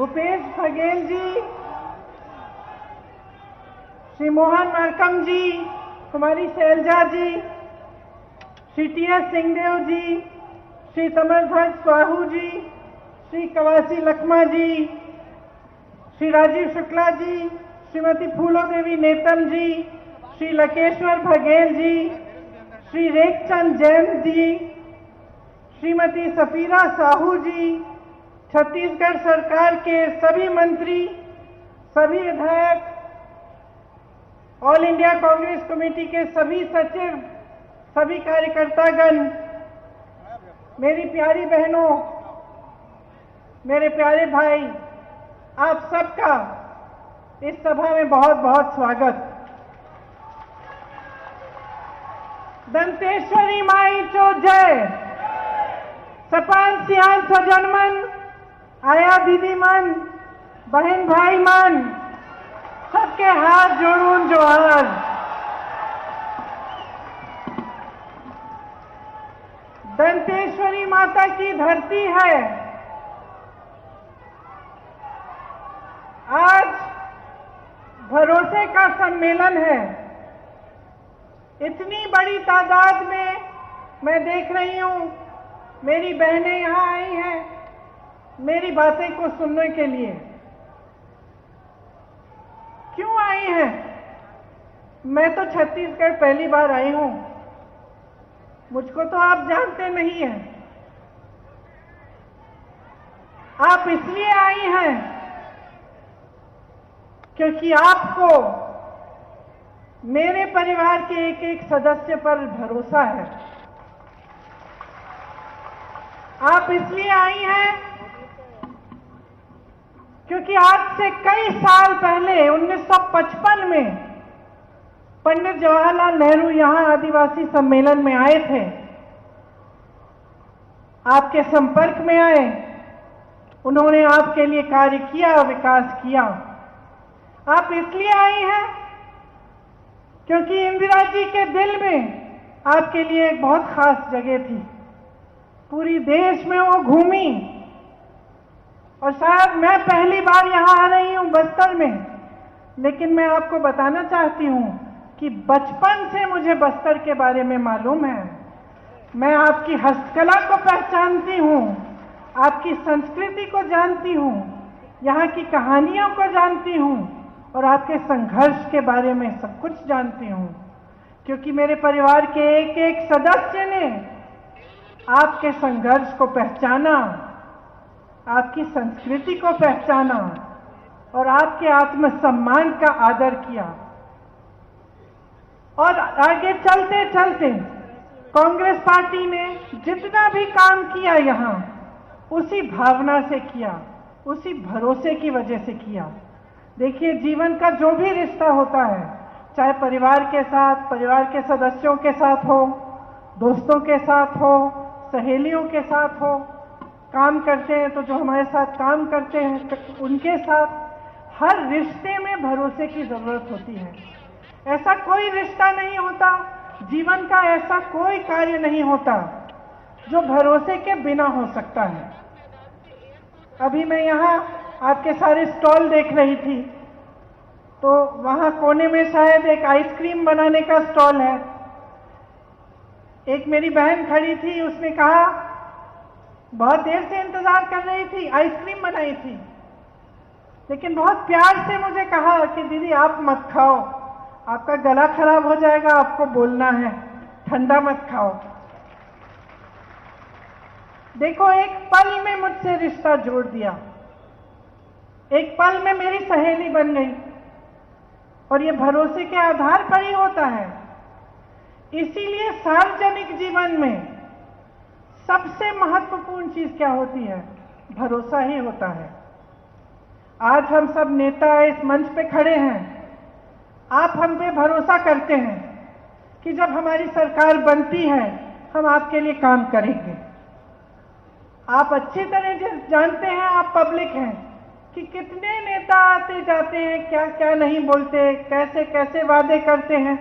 भूपेश बघेल जी, श्री मोहन मरकम जी, कुमारी शैलजा जी, Shri T.S.. Singhdeo जी, श्री समरध्वज स्वाहू जी, श्री कवासी लखमा जी, श्री राजीव शुक्ला जी, श्रीमती फूलो देवी नेतम जी, श्री लकेश्वर बघेल जी, श्री रेखचंद जैन जी, श्रीमती सफीरा साहू जी, छत्तीसगढ़ सरकार के सभी मंत्री, सभी विधायक, ऑल इंडिया कांग्रेस कमेटी के सभी सचिव, सभी कार्यकर्तागण, मेरी प्यारी बहनों, मेरे प्यारे भाई, आप सबका इस सभा में बहुत बहुत स्वागत। दंतेश्वरी माई चो जय। सपान सियान स्वजनमन, आया दीदी मन, बहन भाई मन, सबके हाथ जोड़ून जोहार। दंतेश्वरी माता की धरती है। आज भरोसे का सम्मेलन है। इतनी बड़ी तादाद में मैं देख रही हूं, मेरी बहनें यहां आई हैं मेरी बातें को सुनने के लिए। क्यों आई हैं? मैं तो छत्तीसगढ़ पहली बार आई हूं, मुझको तो आप जानते नहीं हैं। आप इसलिए आई हैं क्योंकि आपको मेरे परिवार के एक एक सदस्य पर भरोसा है। आप इसलिए आई हैं क्योंकि आज से कई साल पहले 1955 में पंडित जवाहरलाल नेहरू यहां आदिवासी सम्मेलन में आए थे, आपके संपर्क में आए, उन्होंने आपके लिए कार्य किया, विकास किया। आप इसलिए आई हैं क्योंकि इंदिरा जी के दिल में आपके लिए एक बहुत खास जगह थी। पूरी देश में वो घूमी और शायद मैं पहली बार यहां आ रही हूं बस्तर में, लेकिन मैं आपको बताना चाहती हूं कि बचपन से मुझे बस्तर के बारे में मालूम है। मैं आपकी हस्तकला को पहचानती हूं, आपकी संस्कृति को जानती हूं, यहाँ की कहानियों को जानती हूं और आपके संघर्ष के बारे में सब कुछ जानती हूं, क्योंकि मेरे परिवार के एक एक सदस्य ने आपके संघर्ष को पहचाना, आपकी संस्कृति को पहचाना और आपके आत्मसम्मान का आदर किया। और आगे चलते चलते कांग्रेस पार्टी ने जितना भी काम किया यहाँ, उसी भावना से किया, उसी भरोसे की वजह से किया। देखिए, जीवन का जो भी रिश्ता होता है, चाहे परिवार के साथ, परिवार के सदस्यों के साथ हो, दोस्तों के साथ हो, सहेलियों के साथ हो, काम करते हैं तो जो हमारे साथ काम करते हैं उनके साथ, हर रिश्ते में भरोसे की जरूरत होती है। ऐसा कोई रिश्ता नहीं होता, जीवन का ऐसा कोई कार्य नहीं होता जो भरोसे के बिना हो सकता है। अभी मैं यहाँ आपके सारे स्टॉल देख रही थी, तो वहाँ कोने में शायद एक आइसक्रीम बनाने का स्टॉल है। एक मेरी बहन खड़ी थी, उसने कहा, बहुत देर से इंतजार कर रही थी, आइसक्रीम बनाई थी, लेकिन बहुत प्यार से मुझे कहा कि दीदी आप मत खाओ, आपका गला खराब हो जाएगा, आपको बोलना है, ठंडा मत खाओ। देखो, एक पल में मुझसे रिश्ता जोड़ दिया, एक पल में मेरी सहेली बन गई, और ये भरोसे के आधार पर ही होता है। इसीलिए सार्वजनिक जीवन में सबसे महत्वपूर्ण चीज क्या होती है? भरोसा ही होता है। आज हम सब नेता इस मंच पे खड़े हैं, आप हम पे भरोसा करते हैं कि जब हमारी सरकार बनती है हम आपके लिए काम करेंगे। आप अच्छी तरह से जानते हैं, आप पब्लिक हैं, कि कितने नेता आते जाते हैं, क्या क्या नहीं बोलते, कैसे कैसे वादे करते हैं,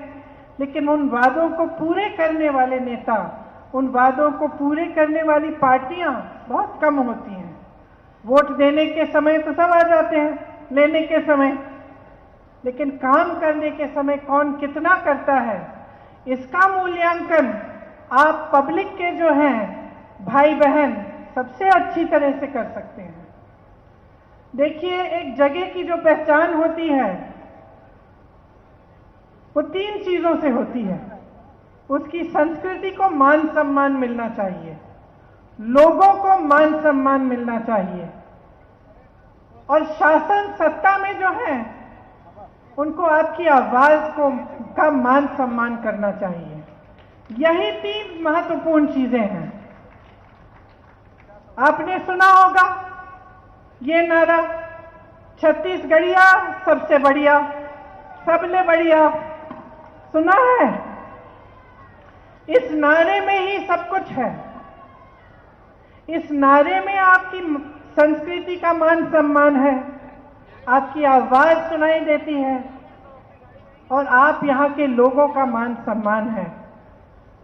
लेकिन उन वादों को पूरे करने वाले नेता, उन वादों को पूरे करने वाली पार्टियां बहुत कम होती हैं। वोट देने के समय तो सब आ जाते हैं, लेने के समय, लेकिन काम करने के समय कौन कितना करता है, इसका मूल्यांकन आप पब्लिक के जो हैं भाई बहन सबसे अच्छी तरह से कर सकते हैं। देखिए, एक जगह की जो पहचान होती है वो 3 चीजों से होती है। उसकी संस्कृति को मान सम्मान मिलना चाहिए, लोगों को मान सम्मान मिलना चाहिए, और शासन सत्ता में जो है उनको आपकी आवाज का मान सम्मान करना चाहिए। यही 3 महत्वपूर्ण चीजें हैं। आपने सुना होगा ये नारा, छत्तीसगढ़िया सबसे बढ़िया, सबले बढ़िया, सुना है? इस नारे में ही सब कुछ है। इस नारे में आपकी संस्कृति का मान सम्मान है, आपकी आवाज सुनाई देती है, और आप यहां के लोगों का मान सम्मान है।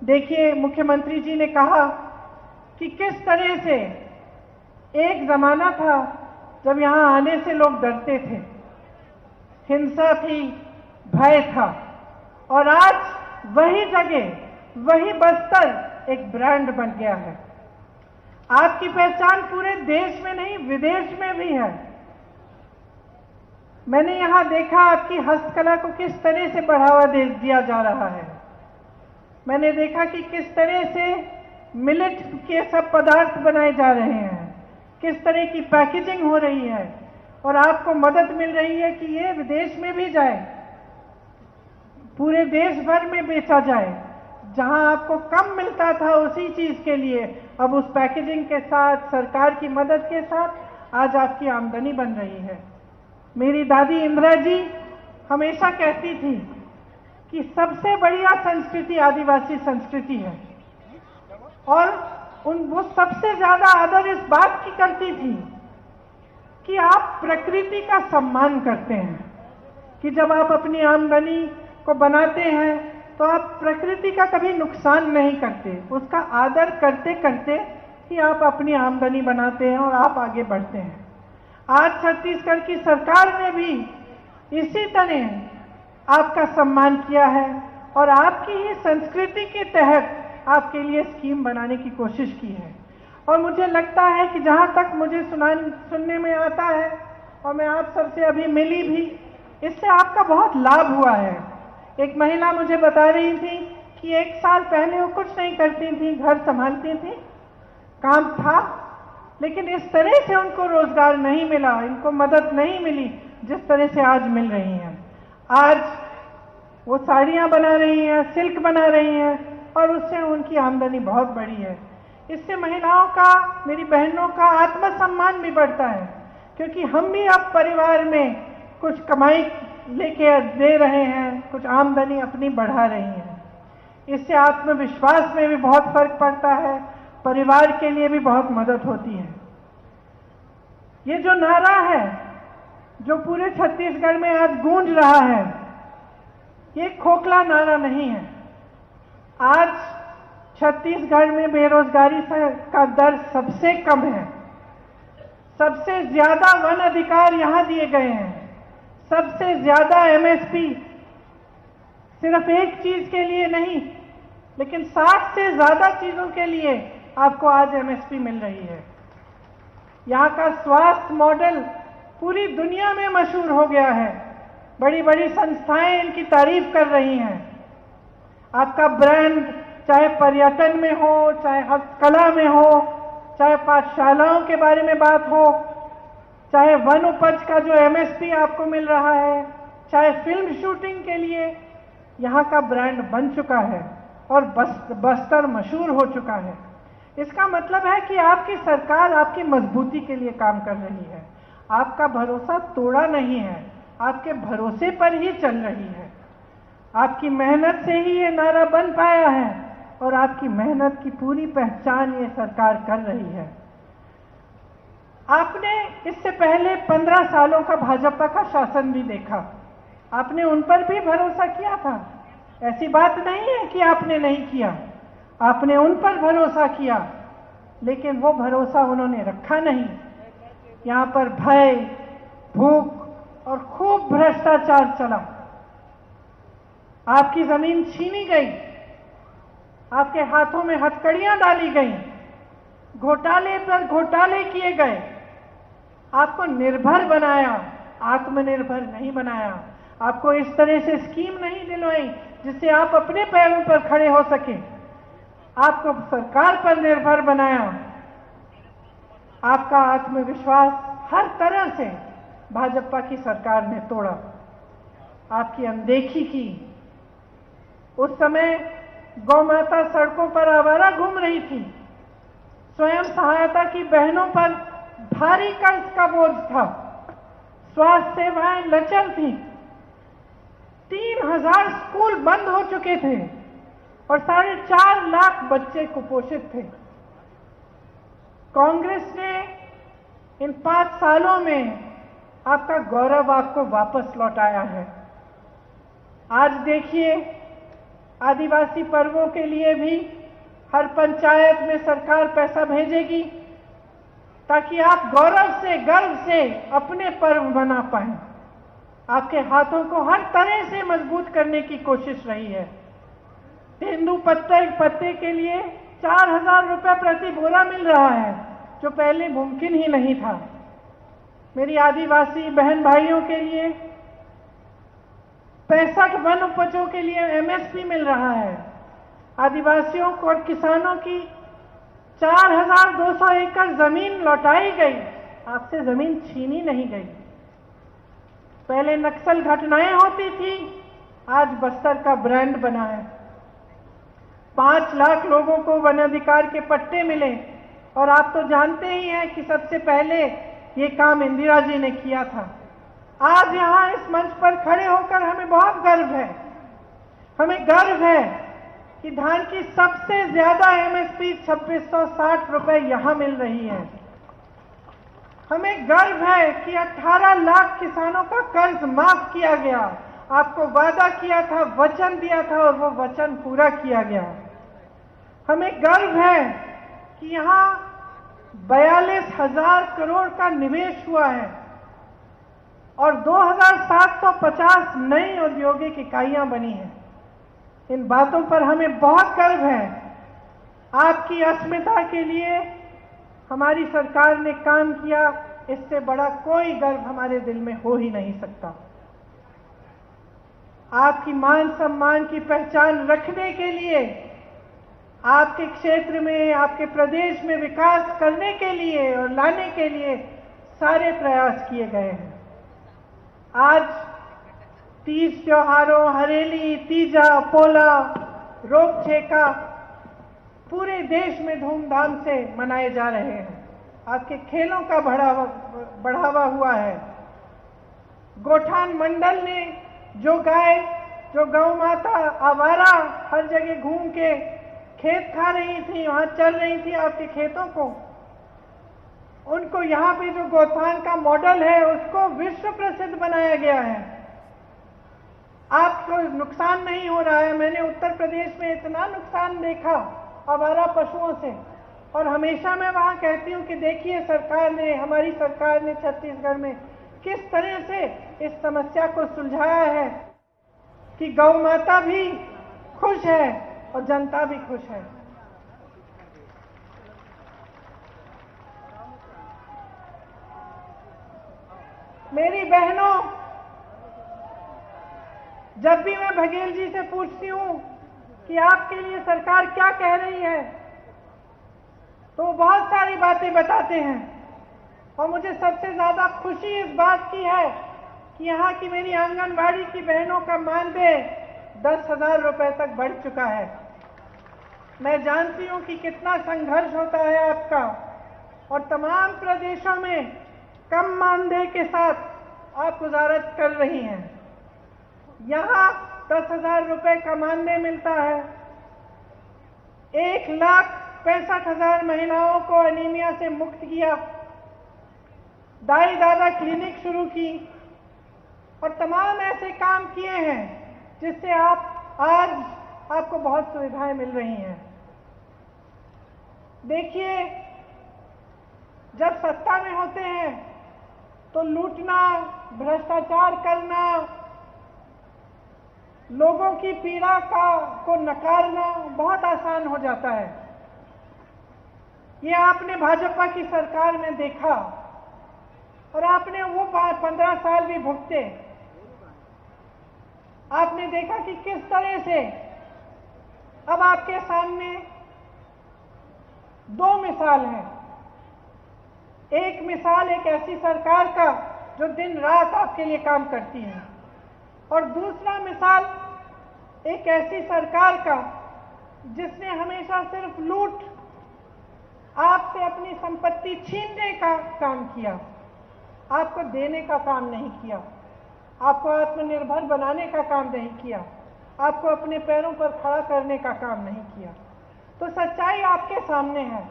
देखिए, मुख्यमंत्री जी ने कहा कि किस तरह से एक जमाना था जब यहां आने से लोग डरते थे, हिंसा थी, भय था, और आज वही जगह, वही बस्तर एक ब्रांड बन गया है। आपकी पहचान पूरे देश में नहीं, विदेश में भी है। मैंने यहां देखा आपकी हस्तकला को किस तरह से बढ़ावा दिया जा रहा है। मैंने देखा कि किस तरह से मिलेट के सब पदार्थ बनाए जा रहे हैं, किस तरह की पैकेजिंग हो रही है, और आपको मदद मिल रही है कि ये विदेश में भी जाए, पूरे देश भर में बेचा जाए। जहां आपको कम मिलता था उसी चीज के लिए अब उस पैकेजिंग के साथ, सरकार की मदद के साथ आज आपकी आमदनी बन रही है। मेरी दादी इंदिरा जी हमेशा कहती थी कि सबसे बढ़िया संस्कृति आदिवासी संस्कृति है, और वो सबसे ज्यादा आदर इस बात की करती थी कि आप प्रकृति का सम्मान करते हैं, कि जब आप अपनी आमदनी को बनाते हैं तो आप प्रकृति का कभी नुकसान नहीं करते, उसका आदर करते करते ही आप अपनी आमदनी बनाते हैं और आप आगे बढ़ते हैं। आज छत्तीसगढ़ की सरकार ने भी इसी तरह आपका सम्मान किया है, और आपकी ही संस्कृति के तहत आपके लिए स्कीम बनाने की कोशिश की है। और मुझे लगता है कि जहां तक मुझे सुनने में आता है, और मैं आप सबसे अभी मिली भी, इससे आपका बहुत लाभ हुआ है। एक महिला मुझे बता रही थी कि 1 साल पहले वो कुछ नहीं करती थी, घर संभालती थी, काम था, लेकिन इस तरह से उनको रोजगार नहीं मिला, इनको मदद नहीं मिली जिस तरह से आज मिल रही है। आज वो साड़ियां बना रही हैं, सिल्क बना रही हैं, और उससे उनकी आमदनी बहुत बढ़ी है। इससे महिलाओं का, मेरी बहनों का आत्मसम्मान भी बढ़ता है, क्योंकि हम भी अब परिवार में कुछ कमाई लेके दे रहे हैं, कुछ आमदनी अपनी बढ़ा रही हैं। इससे आत्मविश्वास में भी बहुत फर्क पड़ता है, परिवार के लिए भी बहुत मदद होती है। ये जो नारा है जो पूरे छत्तीसगढ़ में आज गूंज रहा है, ये खोखला नारा नहीं है। आज छत्तीसगढ़ में बेरोजगारी का दर सबसे कम है, सबसे ज्यादा वन अधिकार यहां दिए गए हैं, सबसे ज्यादा एमएसपी, सिर्फ एक चीज के लिए नहीं लेकिन 60 से ज्यादा चीजों के लिए आपको आज एमएसपी मिल रही है। यहाँ का स्वास्थ्य मॉडल पूरी दुनिया में मशहूर हो गया है, बड़ी बड़ी संस्थाएं इनकी तारीफ कर रही हैं। आपका ब्रांड चाहे पर्यटन में हो, चाहे हस्तकला में हो, चाहे पाठशालाओं के बारे में बात हो, चाहे वन उपज का जो एमएसपी आपको मिल रहा है, चाहे फिल्म शूटिंग के लिए यहाँ का ब्रांड बन चुका है और बस्तर मशहूर हो चुका है। इसका मतलब है कि आपकी सरकार आपकी मजबूती के लिए काम कर रही है, आपका भरोसा तोड़ा नहीं है, आपके भरोसे पर ही चल रही है। आपकी मेहनत से ही ये नारा बन पाया है और आपकी मेहनत की पूरी पहचान ये सरकार कर रही है। आपने इससे पहले 15 सालों का भाजपा का शासन भी देखा, आपने उन पर भी भरोसा किया था। ऐसी बात नहीं है कि आपने नहीं किया, आपने उन पर भरोसा किया, लेकिन वो भरोसा उन्होंने रखा नहीं। यहाँ पर भय, भूख और खूब भ्रष्टाचार चला। आपकी जमीन छीनी गई, आपके हाथों में हथकड़ियां डाली गई, घोटाले पर घोटाले किए गए, आपको निर्भर बनाया, आत्मनिर्भर नहीं बनाया। आपको इस तरह से स्कीम नहीं दिलवाई जिससे आप अपने पैरों पर खड़े हो सके। आपको सरकार पर निर्भर बनाया। आपका आत्मविश्वास हर तरह से भाजपा की सरकार ने तोड़ा, आपकी अनदेखी की। उस समय गौ माता सड़कों पर आवारा घूम रही थी, स्वयं सहायता की बहनों पर भारी कर्ज का बोझ था, स्वास्थ्य सेवाएं लचर थी, 3000 स्कूल बंद हो चुके थे और 4.5 लाख बच्चे कुपोषित थे। कांग्रेस ने इन 5 सालों में आपका गौरव आपको वापस लौटाया है। आज देखिए, आदिवासी पर्वों के लिए भी हर पंचायत में सरकार पैसा भेजेगी ताकि आप गौरव से, गर्व से अपने पर्व मना पाएं। आपके हाथों को हर तरह से मजबूत करने की कोशिश रही है। तेंदू पत्ते के लिए 4000 रुपये प्रति बोरा मिल रहा है, जो पहले मुमकिन ही नहीं था। मेरी आदिवासी बहन भाइयों के लिए 65 वन उपजों के लिए एमएसपी मिल रहा है। आदिवासियों को और किसानों की 4200 एकड़ जमीन लौटाई गई, आपसे जमीन छीनी नहीं गई। पहले नक्सल घटनाएं होती थी, आज बस्तर का ब्रांड बना है। 5 लाख लोगों को वन अधिकार के पट्टे मिले और आप तो जानते ही हैं कि सबसे पहले ये काम इंदिरा जी ने किया था। आज यहां इस मंच पर खड़े होकर हमें बहुत गर्व है। हमें गर्व है कि धान की सबसे ज्यादा एमएसपी 2660 रुपए यहां मिल रही है। हमें गर्व है कि 18 लाख किसानों का कर्ज माफ किया गया। आपको वादा किया था, वचन दिया था और वो वचन पूरा किया गया। हमें गर्व है कि यहां 42,000 करोड़ का निवेश हुआ है और 2750 नई औद्योगिक इकाइयां बनी हैं। इन बातों पर हमें बहुत गर्व है। आपकी अस्मिता के लिए हमारी सरकार ने काम किया, इससे बड़ा कोई गर्व हमारे दिल में हो ही नहीं सकता। आपकी मान सम्मान की पहचान रखने के लिए, आपके क्षेत्र में, आपके प्रदेश में विकास करने के लिए और लाने के लिए सारे प्रयास किए गए हैं। आज 30 त्योहारों, हरेली, तीजा, पोला, रोप छेका पूरे देश में धूमधाम से मनाए जा रहे हैं। आपके खेलों का बढ़ावा हुआ है। गोठान मंडल ने जो गाय, जो गौ माता आवारा हर जगह घूम के खेत खा रही थी, वहां चल रही थी आपके खेतों को, उनको यहाँ पे जो गोठान का मॉडल है उसको विश्व प्रसिद्ध बनाया गया है। आपको नुकसान नहीं हो रहा है। मैंने उत्तर प्रदेश में इतना नुकसान देखा आवारा पशुओं से, और हमेशा मैं वहां कहती हूं कि देखिए सरकार ने, हमारी सरकार ने छत्तीसगढ़ में किस तरह से इस समस्या को सुलझाया है कि गौ माता भी खुश है और जनता भी खुश है। मेरी बहनों, जब भी मैं बघेल जी से पूछती हूं कि आपके लिए सरकार क्या कह रही है, तो बहुत सारी बातें बताते हैं और मुझे सबसे ज्यादा खुशी इस बात की है कि यहाँ की मेरी आंगनबाड़ी की बहनों का मानदेय 10,000 रुपए तक बढ़ चुका है। मैं जानती हूँ कि कितना संघर्ष होता है आपका, और तमाम प्रदेशों में कम मानदेय के साथ आप गुजारा कर रही हैं। यहाँ 10,000 रुपए का मानदेय मिलता है। 1,65,000 महिलाओं को एनीमिया से मुक्त किया, दाई दादा क्लिनिक शुरू की और तमाम ऐसे काम किए हैं जिससे आज आपको बहुत सुविधाएं मिल रही हैं। देखिए, जब सत्ता में होते हैं तो लूटना, भ्रष्टाचार करना, लोगों की पीड़ा को नकारना बहुत आसान हो जाता है। ये आपने भाजपा की सरकार में देखा और आपने वो 15 साल भी भुगते। आपने देखा कि किस तरह से अब आपके सामने दो मिसाल हैं। एक मिसाल एक ऐसी सरकार का जो दिन रात आपके लिए काम करती है, और दूसरा मिसाल एक ऐसी सरकार का जिसने हमेशा सिर्फ लूट, आपसे अपनी संपत्ति छीनने का काम किया, आपको देने का काम नहीं किया, आपको आत्मनिर्भर बनाने का काम नहीं किया, आपको अपने पैरों पर खड़ा करने का काम नहीं किया। तो सच्चाई आपके सामने है।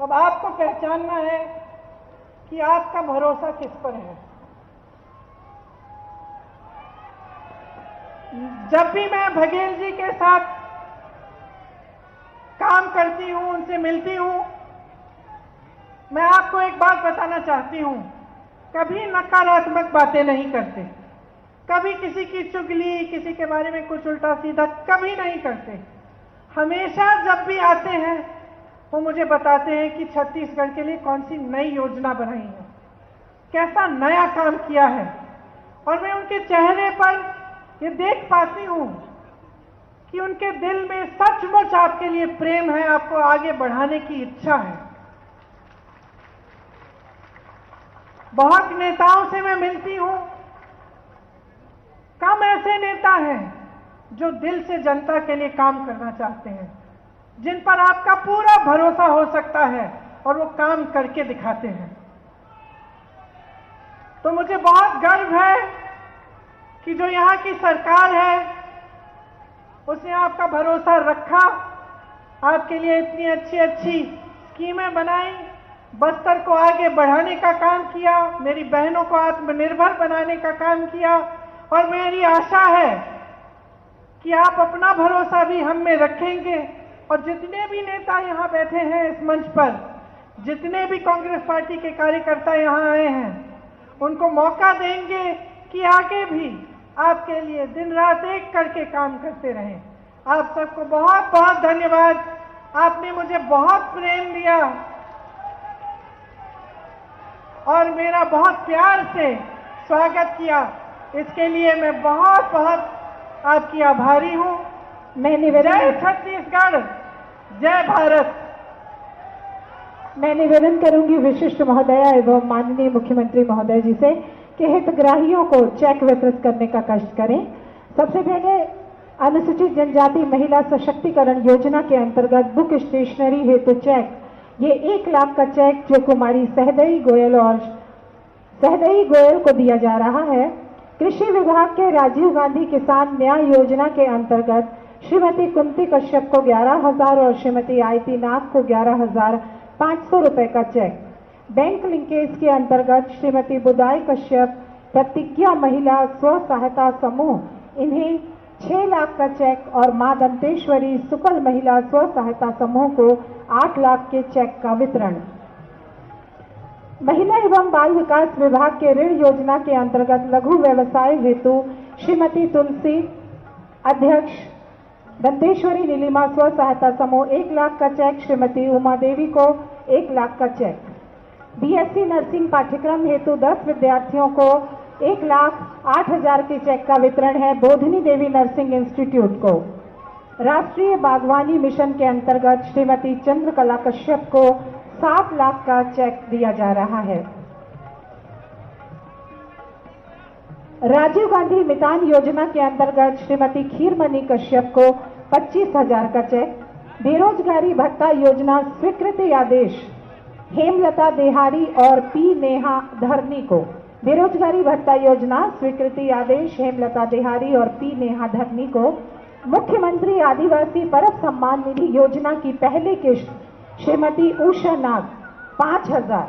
अब आपको पहचानना है कि आपका भरोसा किस पर है। जब भी मैं बघेल जी के साथ काम करती हूं, उनसे मिलती हूं, मैं आपको एक बात बताना चाहती हूं, कभी नकारात्मक बातें नहीं करते, कभी किसी की चुगली, किसी के बारे में कुछ उल्टा सीधा कभी नहीं करते। हमेशा जब भी आते हैं वो मुझे बताते हैं कि छत्तीसगढ़ के लिए कौन सी नई योजना बनाई है, कैसा नया काम किया है, और मैं उनके चेहरे पर ये देख पाती हूं कि उनके दिल में सचमुच आपके लिए प्रेम है, आपको आगे बढ़ाने की इच्छा है। बहुत नेताओं से मैं मिलती हूं, कम ऐसे नेता हैं जो दिल से जनता के लिए काम करना चाहते हैं, जिन पर आपका पूरा भरोसा हो सकता है और वो काम करके दिखाते हैं। तो मुझे बहुत गर्व है कि जो यहाँ की सरकार है उसने आपका भरोसा रखा, आपके लिए इतनी अच्छी अच्छी स्कीमें बनाई, बस्तर को आगे बढ़ाने का काम किया, मेरी बहनों को आत्मनिर्भर बनाने का काम किया, और मेरी आशा है कि आप अपना भरोसा भी हम में रखेंगे। और जितने भी नेता यहाँ बैठे हैं इस मंच पर, जितने भी कांग्रेस पार्टी के कार्यकर्ता यहाँ आए हैं, उनको मौका देंगे कि आगे भी आपके लिए दिन रात एक करके काम करते रहें। आप सबको बहुत बहुत धन्यवाद। आपने मुझे बहुत प्रेम दिया और मेरा बहुत प्यार से स्वागत किया, इसके लिए मैं बहुत बहुत आपकी आभारी हूं। मैं निवेदन, जय छत्तीसगढ़, जय भारत। मैं निवेदन करूंगी विशिष्ट महोदया एवं माननीय मुख्यमंत्री महोदय जी से कि हितग्राहियों को चेक वितरित करने का कष्ट करें। सबसे पहले अनुसूचित जनजाति महिला सशक्तिकरण योजना के अंतर्गत बुक स्टेशनरी हेतु चेक, ये 1 लाख का चेक जो कुमारी सहदई गोयल को दिया जा रहा है। कृषि विभाग के राजीव गांधी किसान न्याय योजना के अंतर्गत श्रीमती कुंती कश्यप को 11,000 और श्रीमती आयती नाग को 11,500 रुपए का चेक। बैंक लिंकेज के अंतर्गत श्रीमती बुदाई कश्यप प्रतिज्ञा महिला स्व सहायता समूह, इन्हें 6 लाख का चेक, और मां दंतेश्वरी सुकल महिला स्व सहायता समूह को 8 लाख के चेक का वितरण। महिला एवं बाल विकास विभाग के ऋण योजना के अंतर्गत लघु व्यवसाय हेतु श्रीमती तुलसी अध्यक्ष दंतेश्वरी नीलिमा स्व सहायता समूह 1 लाख का चेक, श्रीमती उमा देवी को 1 लाख का चेक। बीएससी नर्सिंग पाठ्यक्रम हेतु 10 विद्यार्थियों को 1,08,000 के चेक का वितरण है बोधनी देवी नर्सिंग इंस्टीट्यूट को। राष्ट्रीय बागवानी मिशन के अंतर्गत श्रीमती चंद्रकला कश्यप को 7 लाख का चेक दिया जा रहा है। राजीव गांधी मितान योजना के अंतर्गत श्रीमती खीरमणि कश्यप को 25,000 का चेक। बेरोजगारी भत्ता योजना स्वीकृति आदेश हेमलता देहारी और पी नेहा धरनी को। बेरोजगारी भत्ता योजना स्वीकृति आदेश हेमलता देहारी और पी नेहा धरनी को। मुख्यमंत्री आदिवासी परब सम्मान निधि योजना की पहली किश्त श्रीमती उषा नाग 5,000।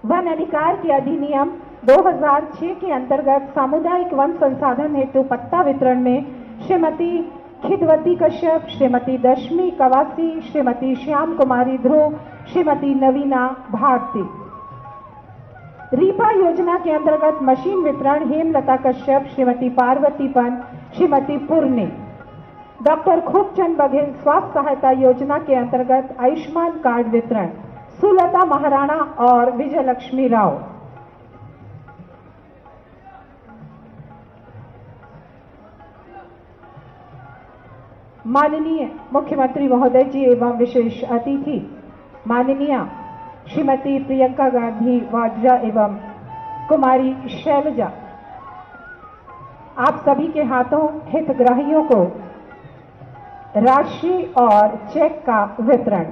वन अधिकार के अधिनियम 2006 के अंतर्गत सामुदायिक वन संसाधन हेतु पट्टा वितरण में श्रीमती खिदवती कश्यप, श्रीमती दशमी कवासी, श्रीमती श्याम कुमारी ध्रुव, श्रीमती नवीना भारती। रीपा योजना के अंतर्गत मशीन वितरण हेमलता कश्यप, श्रीमती पार्वती पंत, श्रीमती पूर्णी। डॉक्टर खूबचंद बघेल स्वास्थ्य सहायता योजना के अंतर्गत आयुष्मान कार्ड वितरण सुलता महाराणा और विजयलक्ष्मी राव। माननीय मुख्यमंत्री महोदय जी एवं विशेष अतिथि माननीय श्रीमती प्रियंका गांधी वाड्रा एवं कुमारी शैलजा, आप सभी के हाथों हितग्राहियों को राशि और चेक का वितरण।